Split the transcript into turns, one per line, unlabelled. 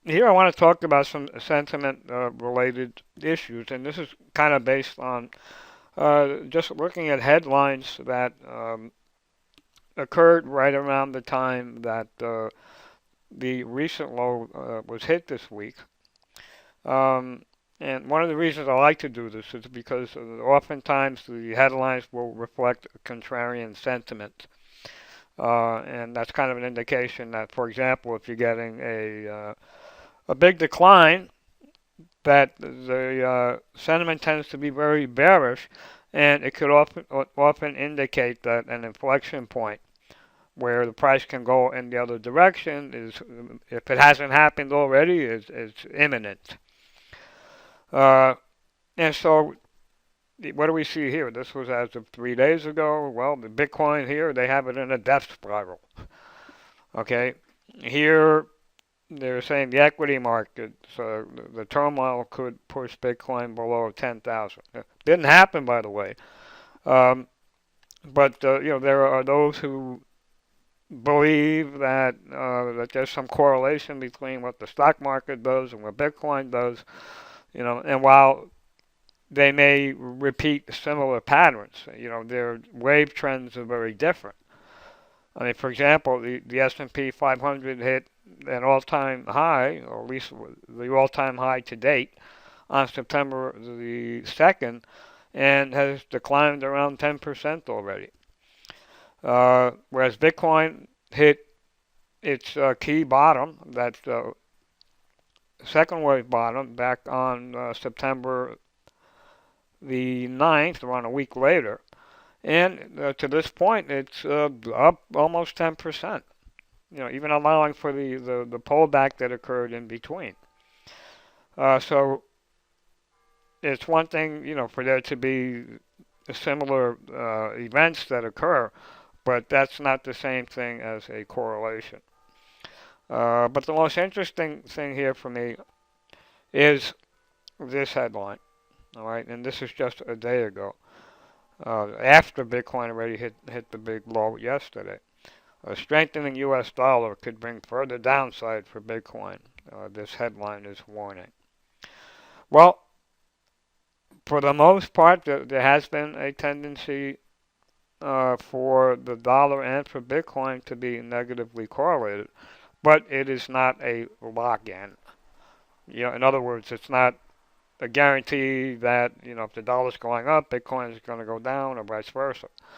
Here I want to talk about some sentiment related issues, and this is kind of based on just looking at headlines that occurred right around the time that the recent low was hit this week. Um, and one of the reasons I like to do this is because oftentimes the headlines will reflect contrarian sentiment. And that's kind of an indication that, for example, if you're getting a big decline, that the sentiment tends to be very bearish, and it could often indicate that an inflection point where the price can go in the other direction is, if it hasn't happened already, is imminent. Uh, and so, what do we see here? This was as of 3 days ago. Well, the Bitcoin here, they have it in a death spiral. Okay, here they're saying the equity market, so the turmoil could push Bitcoin below 10,000. Didn't happen, by the way. Um, but there are those who believe that there's some correlation between what the stock market does and what Bitcoin does. And while they may repeat similar patterns, their wave trends are very different. I mean, for example, the S&P 500 hit an all-time high, or at least the all-time high to date, on September the 2nd, and has declined around 10% already. Whereas Bitcoin hit its key bottom, that second wave bottom, back on September the 9th, around a week later. And to this point, it's up almost 10%. Even allowing for the pullback that occurred in between. So it's one thing, for there to be similar events that occur, but that's not the same thing as a correlation. But the most interesting thing here for me is this headline. All right, and this is just a day ago, after Bitcoin already hit the big low yesterday. A strengthening U.S. dollar could bring further downside for Bitcoin. This headline is warning. Well, for the most part, there has been a tendency for the dollar and for Bitcoin to be negatively correlated, but it is not a lock-in. In other words, it's not a guarantee that if the dollar's going up, Bitcoin is going to go down, or vice versa.